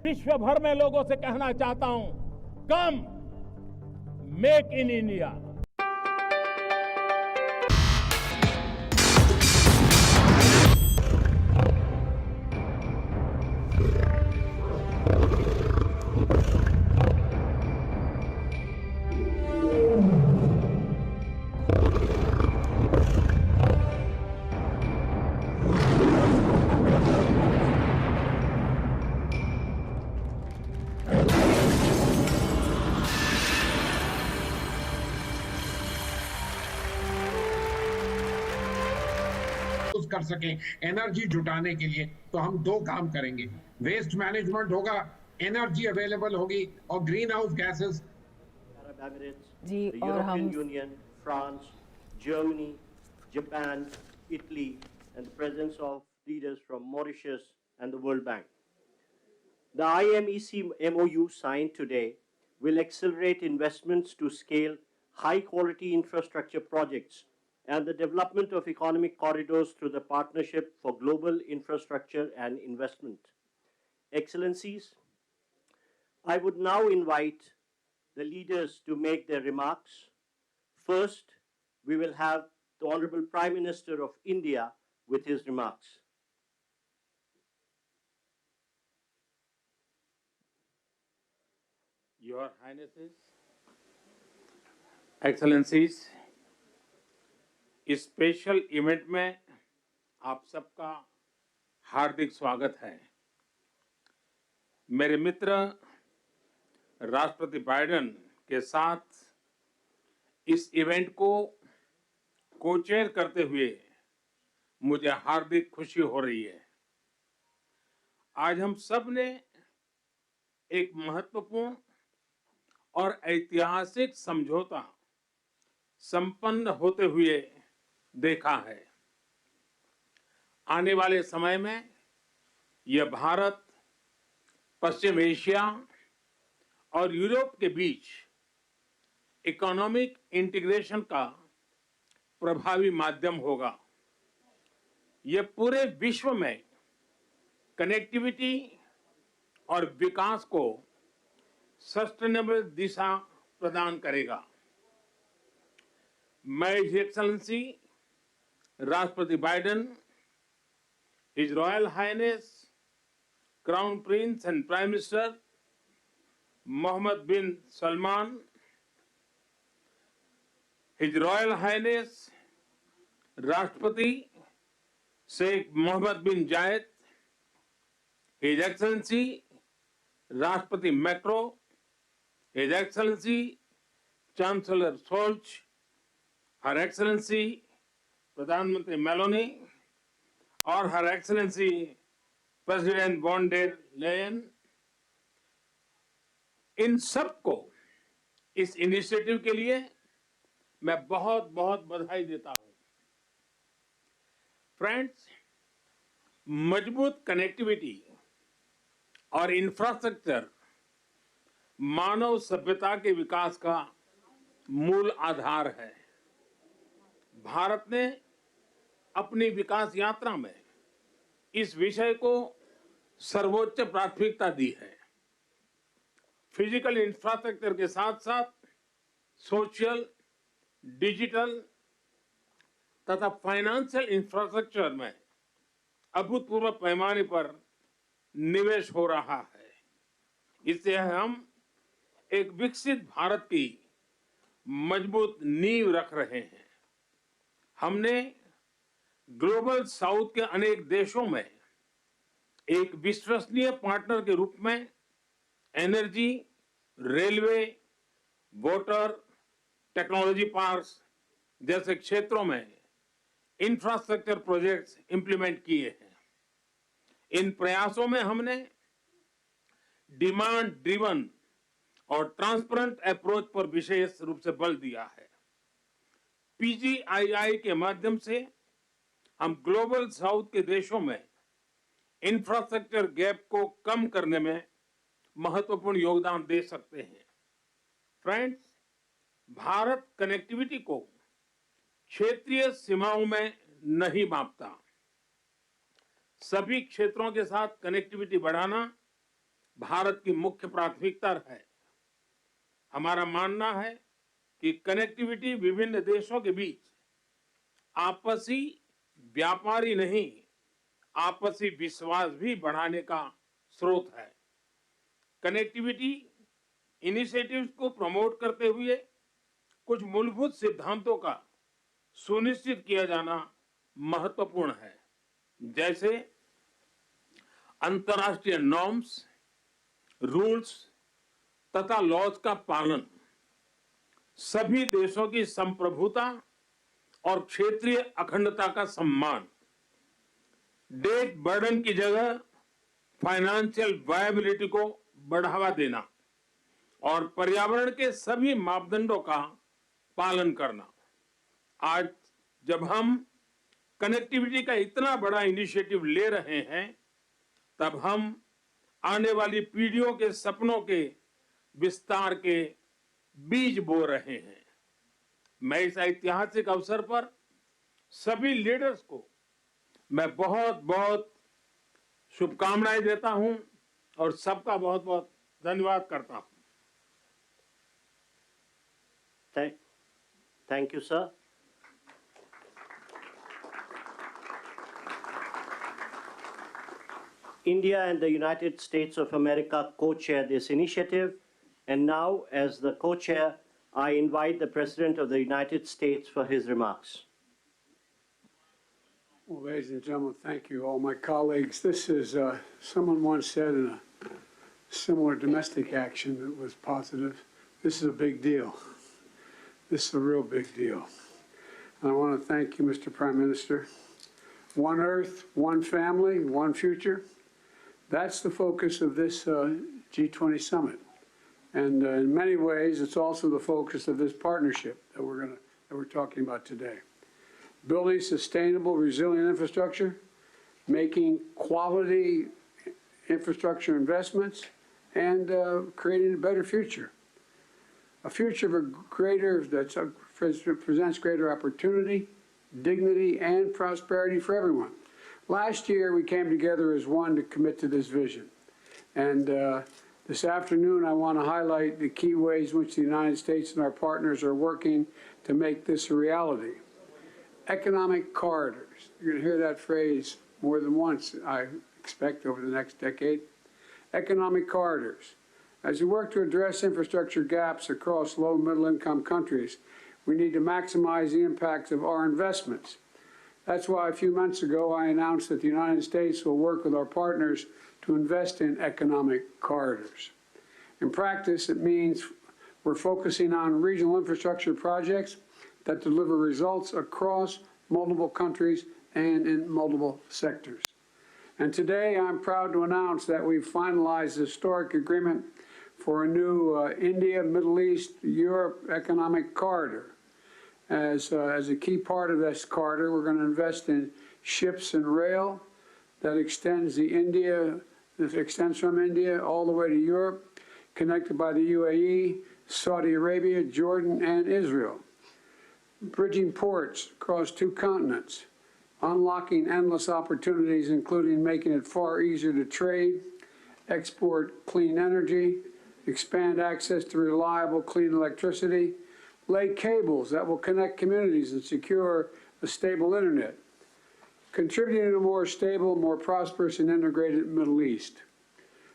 विश्व भर में लोगों से कहना चाहता हूं, कम मेक इन इंडिया। कर सके एनर्जी जुटाने के लिए, तो हम दो काम करेंगे। वेस्ट मैनेजमेंट होगा, एनर्जी अवेलेबल होगी और greenhouse gases. Arab Emirates, जी, the और European हम Union, France, Germany, Japan, Italy, and the presence of leaders from Mauritius and the World Bank. The IMEC MOU signed today will accelerate investments to scale high-quality infrastructure projects and the development of economic corridors through the Partnership for Global Infrastructure and Investment. Excellencies, I would now invite the leaders to make their remarks. First, we will have the Honorable Prime Minister of India with his remarks. Your Highnesses, Excellencies, इस special event में आप सबका हार्दिक स्वागत है। मेरे मित्र राष्ट्रपति Biden के साथ इस इवेंट को को-चेयर करते हुए मुझे हार्दिक खुशी हो रही है। आज हम सब ने एक महत्वपूर्ण और ऐतिहासिक समझौता संपन्न होते हुए देखा है। आने वाले समय में यह भारत, पश्चिम एशिया और यूरोप के बीच इकोनॉमिक इंटीग्रेशन का प्रभावी माध्यम होगा। यह पूरे विश्व में कनेक्टिविटी और विकास को सस्टेनेबल दिशा प्रदान करेगा। मैं हिज एक्सेलेंसी राष्ट्रपति Biden, his royal highness crown prince and prime minister Mohammed bin Salman, his royal highness राष्ट्रपति Sheikh Mohammed bin Zayed, his excellency राष्ट्रपति Macron, his excellency chancellor Scholz, her excellency प्रधानमंत्री Meloni और her excellency president von der Leyen, इन सबको इस initiative के लिए मैं बहुत बहुत बधाई देता हूं। फ्रेंड्स, मजबूत कनेक्टिविटी और इंफ्रास्ट्रक्चर मानव सभ्यता के विकास का मूल आधार है। भारत ने अपनी विकास यात्रा में इस विषय को सर्वोच्च प्राथमिकता दी है। फिजिकल इंफ्रास्ट्रक्चर के साथ साथ सोशल, डिजिटल तथा फाइनेंशियल इंफ्रास्ट्रक्चर में अभूतपूर्व पैमाने पर निवेश हो रहा है। इससे हम एक विकसित भारत की मजबूत नींव रख रहे हैं। हमने ग्लोबल साउथ के अनेक देशों में एक विश्वसनीय पार्टनर के रूप में energy, railway, water, technology parks जैसे क्षेत्रों में इंफ्रास्ट्रक्चर प्रोजेक्ट्स इंप्लीमेंट किए हैं। इन प्रयासों में हमने डिमांड ड्रिवन और ट्रांसपेरेंट अप्रोच पर विशेष रूप से बल दिया है। पीजीआईआई के माध्यम से हम ग्लोबल साउथ के देशों में इंफ्रास्ट्रक्चर गैप को कम करने में महत्वपूर्ण योगदान दे सकते हैं। फ्रेंड्स, भारत कनेक्टिविटी को क्षेत्रीय सीमाओं में नहीं मापता। सभी क्षेत्रों के साथ कनेक्टिविटी बढ़ाना भारत की मुख्य प्राथमिकता है। हमारा मानना है कि कनेक्टिविटी विभिन्न देशों के बीच आपसी व्यापार ही नहीं, आपसी विश्वास भी बढ़ाने का स्रोत है। कनेक्टिविटी इनिशिएटिव्स को प्रमोट करते हुए कुछ मूलभूत सिद्धांतों का सुनिश्चित किया जाना महत्वपूर्ण है, जैसे अंतर्राष्ट्रीय नॉर्म्स, रूल्स तथा लॉज का पालन, सभी देशों की संप्रभुता और क्षेत्रीय अखंडता का सम्मान, डेट बर्डन की जगह फाइनेंशियल वायबिलिटी को बढ़ावा देना और पर्यावरण के सभी मापदंडों का पालन करना। आज जब हम कनेक्टिविटी का इतना बड़ा इनिशिएटिव ले रहे हैं, तब हम आने वाली पीढ़ियों के सपनों के विस्तार के बीज बो रहे हैं। मैं इस ऐतिहासिक अवसर पर सभी लीडर्स को मैं बहुत बहुत शुभकामनाएं देता हूं और सबका बहुत बहुत धन्यवाद करता हूं। Thank you, sir. India and the United States of America co-chair this initiative. And now, as the co-chair, I invite the President of the United States for his remarks. Well, ladies and gentlemen, thank you, all my colleagues. This is, someone once said in a similar domestic action that was positive, this is a big deal. This is a real big deal. And I want to thank you, Mr. Prime Minister. One Earth, one family, one future. That's the focus of this G20 summit. And in many ways, it's also the focus of this partnership that we're talking about today. Building sustainable, resilient infrastructure, making quality infrastructure investments, and creating a better future. A future of that presents greater opportunity, dignity, and prosperity for everyone. Last year, we came together as one to commit to this vision. And this afternoon, I want to highlight the key ways in which the United States and our partners are working to make this a reality. Economic corridors. You're going to hear that phrase more than once, I expect, over the next decade. Economic corridors. As we work to address infrastructure gaps across low- and middle-income countries, we need to maximize the impacts of our investments. That's why a few months ago I announced that the United States will work with our partners to invest in economic corridors. In practice, it means we're focusing on regional infrastructure projects that deliver results across multiple countries and in multiple sectors. And today I'm proud to announce that we've finalized a historic agreement for a new India, Middle East, Europe economic corridor. As a key part of this corridor, we're going to invest in ships and rail that extends from India all the way to Europe, connected by the UAE, Saudi Arabia, Jordan, and Israel. Bridging ports across 2 continents, unlocking endless opportunities, including making it far easier to trade, export clean energy, expand access to reliable, clean electricity, lay cables that will connect communities and secure a stable internet, contributing to a more stable, more prosperous, and integrated Middle East.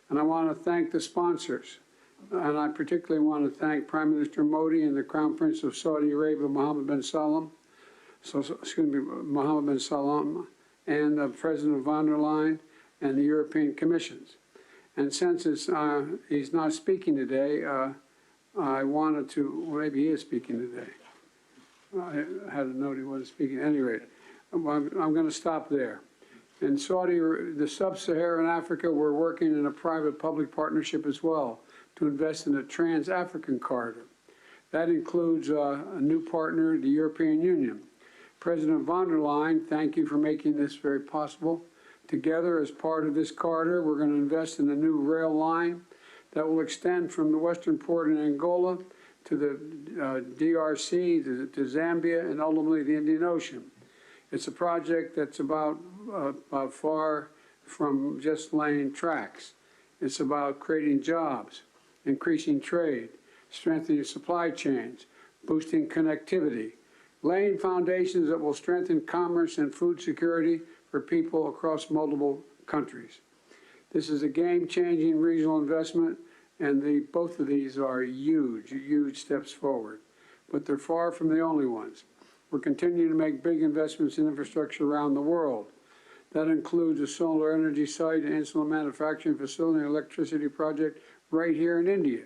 And I want to thank the sponsors. And I particularly want to thank Prime Minister Modi and the Crown Prince of Saudi Arabia, Mohammed bin Salman, and President von der Leyen and the European Commissions. And since he's not speaking today, I wanted to, well, maybe he is speaking today. I had a note he wasn't speaking. At any rate, I'm going to stop there. In the sub-Saharan Africa, we're working in a private-public partnership as well to invest in a trans-African corridor. That includes a new partner, the European Union. President von der Leyen, thank you for making this very possible. Together, as part of this corridor, we're going to invest in a new rail line that will extend from the western port in Angola to the DRC, to Zambia, and ultimately the Indian Ocean. It's a project that's about far from just laying tracks. It's about creating jobs, increasing trade, strengthening supply chains, boosting connectivity, laying foundations that will strengthen commerce and food security for people across multiple countries. This is a game-changing regional investment, and both of these are huge, huge steps forward. But they're far from the only ones. We're continuing to make big investments in infrastructure around the world. That includes a solar energy site, an insulin manufacturing facility, and electricity project right here in India.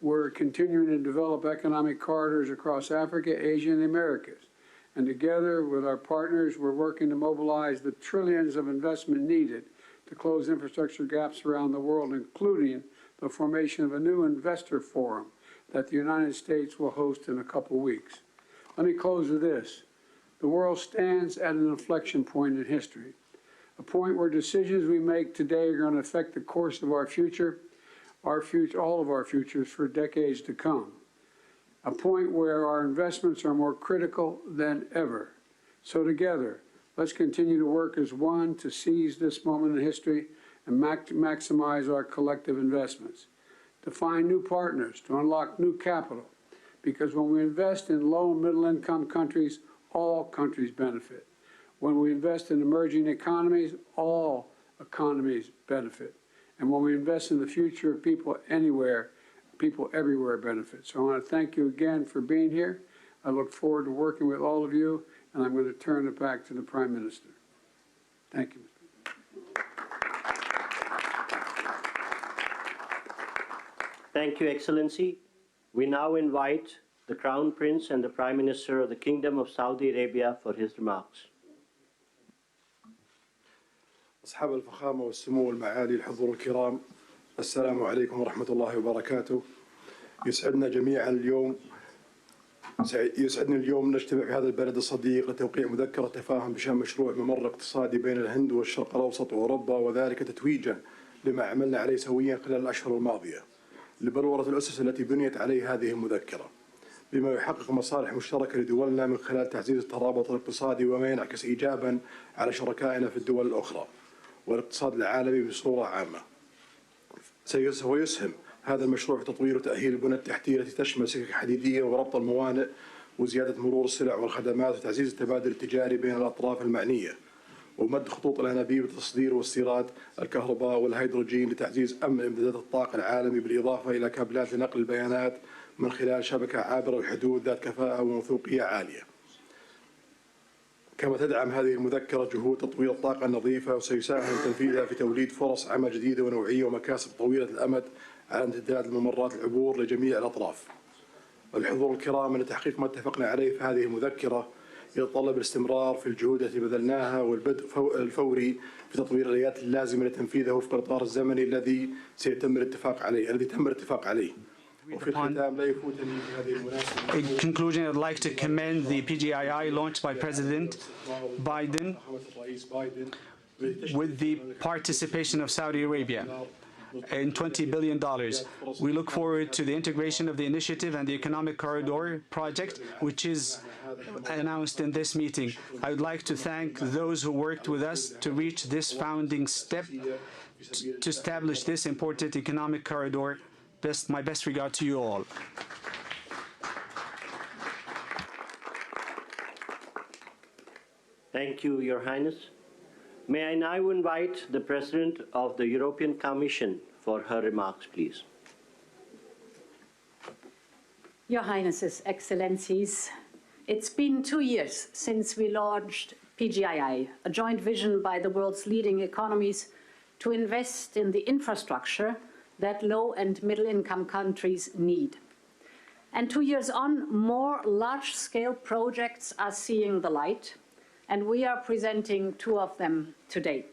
We're continuing to develop economic corridors across Africa, Asia, and the Americas. And together with our partners, we're working to mobilize the trillions of investment needed to close infrastructure gaps around the world, including the formation of a new investor forum that the United States will host in a couple weeks. Let me close with this. The world stands at an inflection point in history, a point where decisions we make today are going to affect the course of our future, all of our futures for decades to come. A point where our investments are more critical than ever. So together, let's continue to work as one to seize this moment in history and maximize our collective investments, to find new partners, to unlock new capital, because when we invest in low and middle income countries, all countries benefit. When we invest in emerging economies, all economies benefit. And when we invest in the future of people anywhere, people everywhere benefit. So I want to thank you again for being here. I look forward to working with all of you, and I'm going to turn it back to the Prime Minister. Thank you. Thank you, Excellency. We now invite the Crown Prince and the Prime Minister of the Kingdom of Saudi Arabia for his remarks. أصحاب الفخامة والسمو والمعالي الحضور الكرام، السلام عليكم ورحمة الله وبركاته. يسعدني اليوم نجتمع في هذا البلد الصديق لتوقيع مذكرة تفاهم بشأن مشروع ممر اقتصادي بين الهند والشرق الأوسط وأوروبا، وذلك تتويجا لما عملنا عليه سويا خلال الأشهر الماضية لبلورة الأسس التي بنيت عليه هذه المذكرة، بما يحقق مصالح مشتركة لدولنا من خلال تعزيز الترابط الاقتصادي وما ينعكس إيجابا على شركائنا في الدول الأخرى والاقتصاد العالمي بصورة عامة. سيسهم هذا المشروع في تطوير وتأهيل البنى التحتية التي تشمل سكك حديدية وربط الموانئ وزيادة مرور السلع والخدمات وتعزيز التبادل التجاري بين الأطراف المعنية ومد خطوط الأنابيب لتصدير واستيراد الكهرباء والهيدروجين لتعزيز أمن إمدادات الطاقة العالمي، بالإضافة إلى كابلات لنقل البيانات من خلال شبكة عابرة الحدود ذات كفاءة وموثوقية عالية. كما تدعم هذه المذكرة جهود تطوير الطاقة النظيفة، وسيساهم تنفيذها في توليد فرص عمل جديدة ونوعية ومكاسب طويلة الأمد على امتداد الممرات العبور لجميع الأطراف. الحضور الكرام، أن تحقيق ما اتفقنا عليه في هذه المذكرة يتطلب الاستمرار في الجهود التي بذلناها والبدء الفوري في تطوير الآليات اللازمة لتنفيذها وفق الإطار الزمني الذي تم الاتفاق عليه. In conclusion, I'd like to commend the PGII launched by President Biden with the participation of Saudi Arabia in $20 billion. We look forward to the integration of the initiative and the Economic Corridor project, which is announced in this meeting. I would like to thank those who worked with us to reach this founding step to establish this important economic corridor. My best regard to you all. Thank you, Your Highness. May I now invite the President of the European Commission for her remarks, please. Your Highnesses, Excellencies, it's been 2 years since we launched PGII, a joint vision by the world's leading economies to invest in the infrastructure that low and middle income countries need. And 2 years on, more large-scale projects are seeing the light, and we are presenting 2 of them today.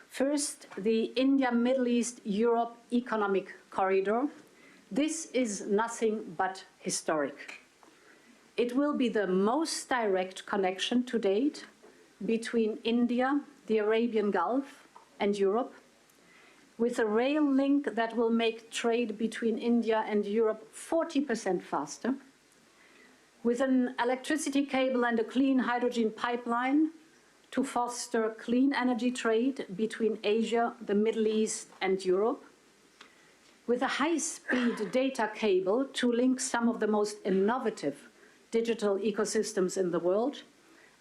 First, the India-Middle East-Europe Economic Corridor. This is nothing but historic. It will be the most direct connection to date between India, the Arabian Gulf, and Europe, with a rail link that will make trade between India and Europe 40% faster, with an electricity cable and a clean hydrogen pipeline to foster clean energy trade between Asia, the Middle East, and Europe, with a high-speed data cable to link some of the most innovative digital ecosystems in the world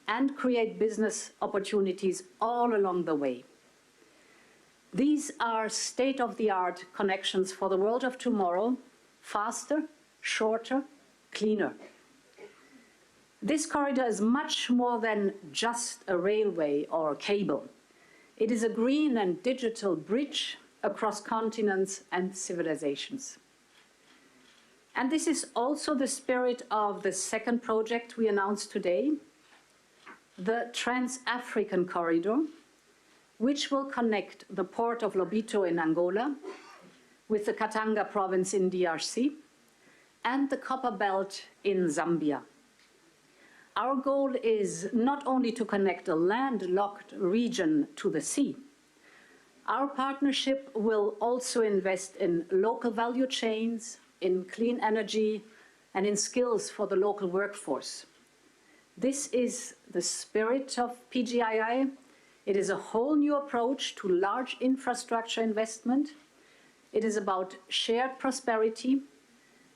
and create business opportunities all along the way. These are state-of-the-art connections for the world of tomorrow, faster, shorter, cleaner. This corridor is much more than just a railway or a cable. It is a green and digital bridge across continents and civilizations. And this is also the spirit of the second project we announced today, the Trans-African Corridor, which will connect the port of Lobito in Angola with the Katanga province in DRC and the Copper Belt in Zambia. Our goal is not only to connect a landlocked region to the sea. Our partnership will also invest in local value chains, in clean energy, and in skills for the local workforce. This is the spirit of PGII. It is a whole new approach to large infrastructure investment. It is about shared prosperity.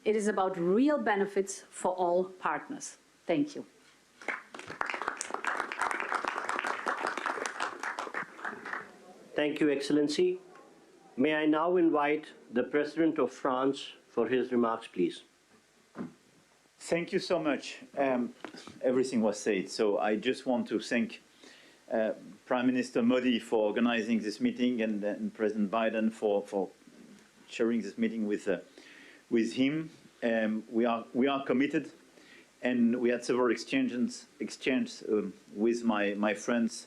It is about real benefits for all partners. Thank you. Thank you, Excellency. May I now invite the President of France for his remarks, please. Thank you so much. Everything was said, so I just want to thank Prime Minister Modi for organizing this meeting and President Biden for sharing this meeting with him. We are committed, and we had several exchanges with my friends,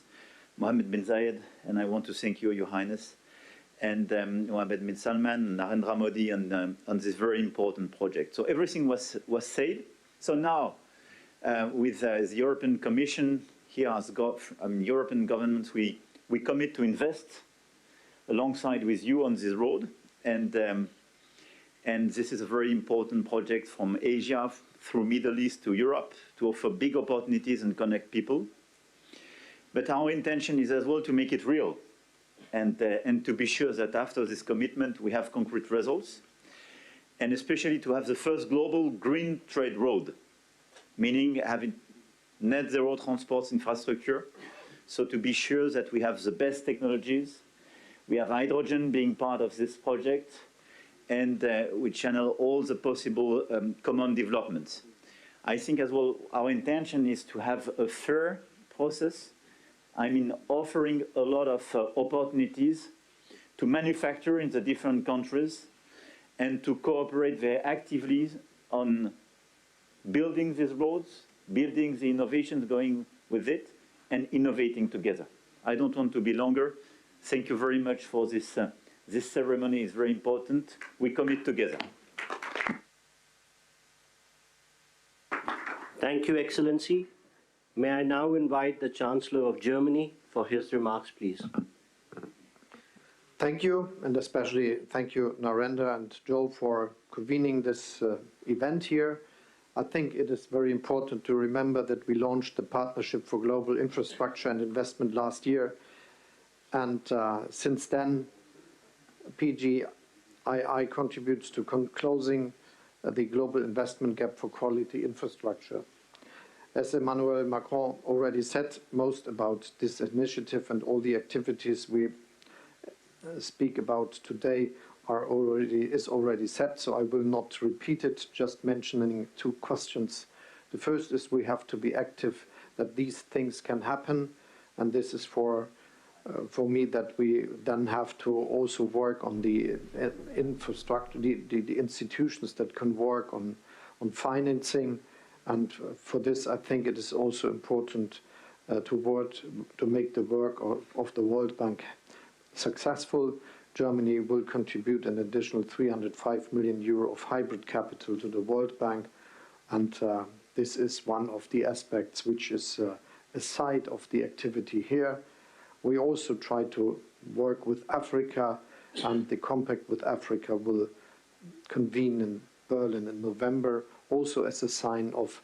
Mohammed bin Zayed, and I want to thank you, Your Highness, and Mohammed bin Salman, Narendra Modi, on this very important project. So everything was said. So now, with the European Commission, here as European governments, we commit to invest alongside with you on this road, and this is a very important project from Asia through Middle East to Europe to offer big opportunities and connect people. But our intention is as well to make it real and to be sure that after this commitment we have concrete results, and especially to have the first global green trade road, meaning having net zero transport infrastructure, so to be sure that we have the best technologies. We have hydrogen being part of this project, and we channel all the possible common developments. I think as well our intention is to have a fair process. I mean, offering a lot of opportunities to manufacture in the different countries and to cooperate very actively on building these roads, building the innovations going with it, and innovating together. I don't want to be longer. Thank you very much for this. This ceremony is very important. We commit together. Thank you, Excellency. May I now invite the Chancellor of Germany for his remarks, please. Thank you, and especially thank you, Narendra and Joe, for convening this event here. I think it is very important to remember that we launched the Partnership for Global Infrastructure and Investment last year, and since then, PGII contributes to closing the global investment gap for quality infrastructure. As Emmanuel Macron already said, most about this initiative and all the activities we speak about today is already said, so I will not repeat it, just mentioning two questions. The first is we have to be active that these things can happen, and this is for me that we then have to also work on the infrastructure, the institutions that can work on financing. And for this, I think it is also important to make the work of the World Bank successful. Germany will contribute an additional 305 million euro of hybrid capital to the World Bank, and this is one of the aspects which is a side of the activity here. We also try to work with Africa, and the compact with Africa will convene in Berlin in November, also as a sign of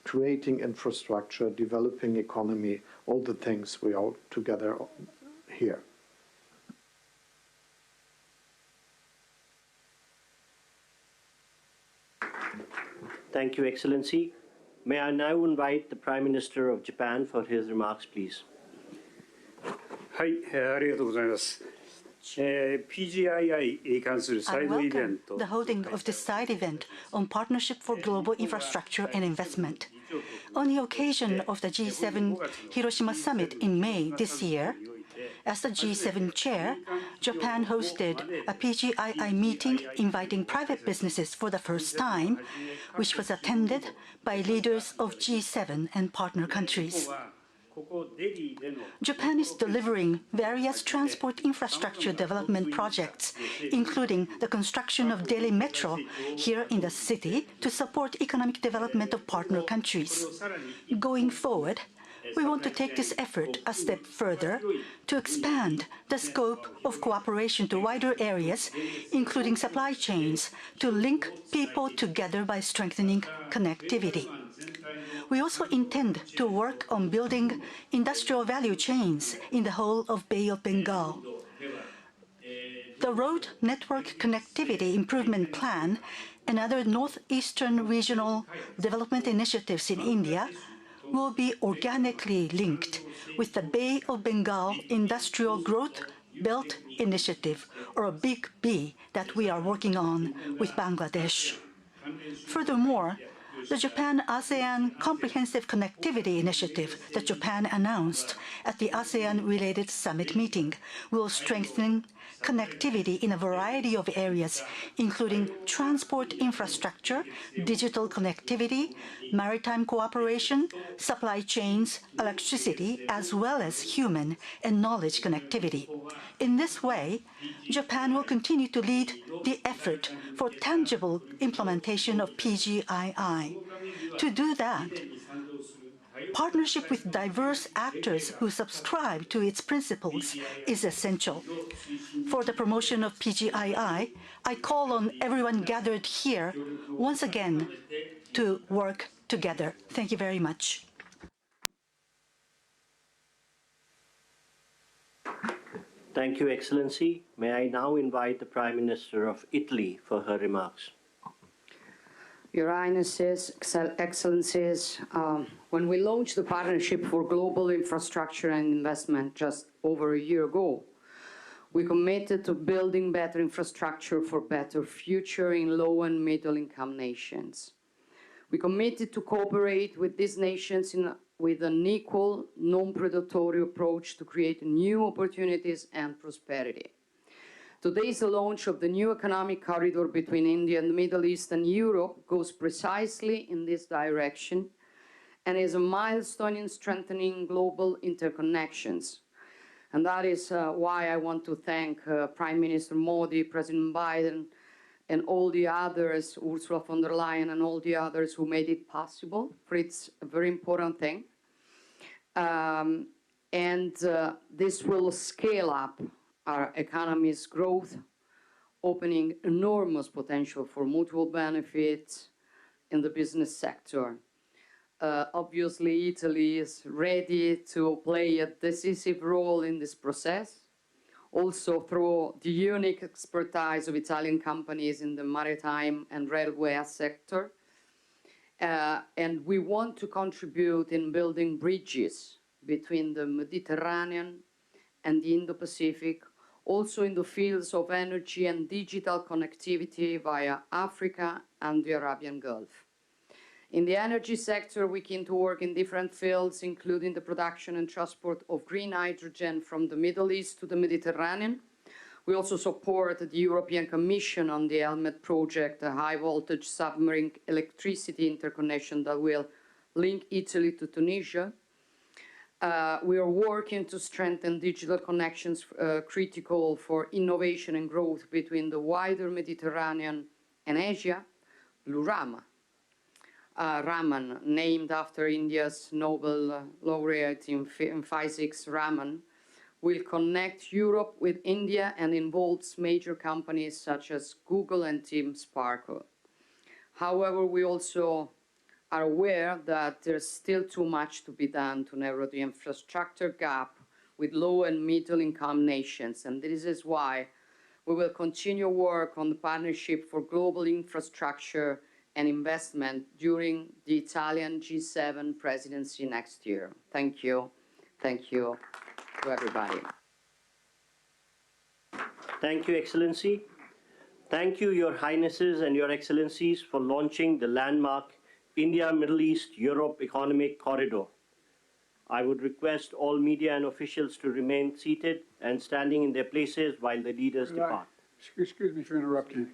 creating infrastructure, developing economy all the things we are together here. Thank you, Excellency. May I now invite the Prime Minister of Japan for his remarks, please. はい、ありがとうございます。PGII に関するサイドイベント。 The holding of this side event on Partnership for Global Infrastructure and Investment. On the occasion of the G7 Hiroshima Summit in May this year, as the G7 chair, Japan hosted a PGII meeting inviting private businesses for the first time, which was attended by leaders of G7 and partner countries. Japan is delivering various transport infrastructure development projects, including the construction of Delhi Metro here in the city to support economic development of partner countries. Going forward, we want to take this effort a step further to expand the scope of cooperation to wider areas, including supply chains, to link people together by strengthening connectivity. We also intend to work on building industrial value chains in the whole of Bay of Bengal. The Road Network Connectivity Improvement Plan and other northeastern regional development initiatives in India will be organically linked with the Bay of Bengal Industrial Growth Belt Initiative, or a Big B, that we are working on with Bangladesh. Furthermore, the Japan-ASEAN Comprehensive Connectivity Initiative that Japan announced at the ASEAN-related summit meeting will strengthen connectivity in a variety of areas, including transport infrastructure, digital connectivity, maritime cooperation, supply chains, electricity, as well as human and knowledge connectivity. In this way, Japan will continue to lead the effort for tangible implementation of PGII. To do that, partnership with diverse actors who subscribe to its principles is essential. For the promotion of PGII, I call on everyone gathered here once again to work together. Thank you very much. Thank you, Excellency. May I now invite the Prime Minister of Italy for her remarks. Your Highnesses, Excellencies, when we launched the Partnership for Global Infrastructure and Investment just over a year ago, we committed to building better infrastructure for better future in low and middle income nations. We committed to cooperate with these nations with an equal, non-predatory approach to create new opportunities and prosperity. Today's launch of the new economic corridor between India and the Middle East and Europe goes precisely in this direction and is a milestone in strengthening global interconnections. And that is why I want to thank Prime Minister Modi, President Biden, and all the others, Ursula von der Leyen and all the others who made it possible, for it's a very important thing. This will scale up our economy's growth, opening enormous potential for mutual benefits in the business sector. Obviously, Italy is ready to play a decisive role in this process, also through the unique expertise of Italian companies in the maritime and railway sector. And we want to contribute in building bridges between the Mediterranean and the Indo-Pacific, also in the fields of energy and digital connectivity via Africa and the Arabian Gulf. In the energy sector, we can work in different fields, including the production and transport of green hydrogen from the Middle East to the Mediterranean. We also support the European Commission on the Helmet project, a high-voltage submarine electricity interconnection that will link Italy to Tunisia. We are working to strengthen digital connections critical for innovation and growth between the wider Mediterranean and Asia. Blue Raman, named after India's Nobel laureate in physics, Raman, will connect Europe with India and involves major companies such as Google and Team Sparkle. However, we also are aware that there's still too much to be done to narrow the infrastructure gap with low and middle income nations. And this is why we will continue work on the Partnership for Global Infrastructure and Investment during the Italian G7 presidency next year. Thank you. Thank you to everybody. Thank you, Excellency. Thank you, Your Highnesses and Your Excellencies, for launching the landmark India, Middle East, Europe Economic Corridor. I would request all media and officials to remain seated and standing in their places while the leaders depart. Excuse me for interrupting,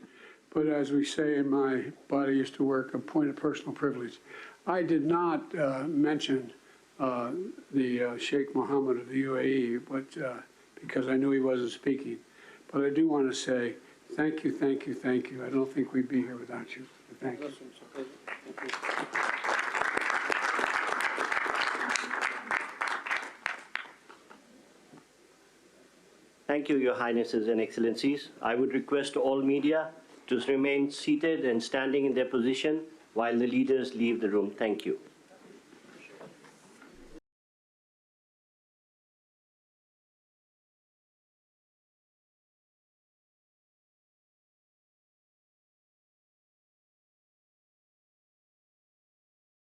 but as we say in my body used to work, a point of personal privilege. I did not mention the Sheikh Mohammed of the UAE, but because I knew he wasn't speaking. But I do want to say thank you, thank you, thank you. I don't think we'd be here without you. Thank you. Thank you, Your Highnesses and Excellencies. I would request all media to remain seated and standing in their position while the leaders leave the room. Thank you.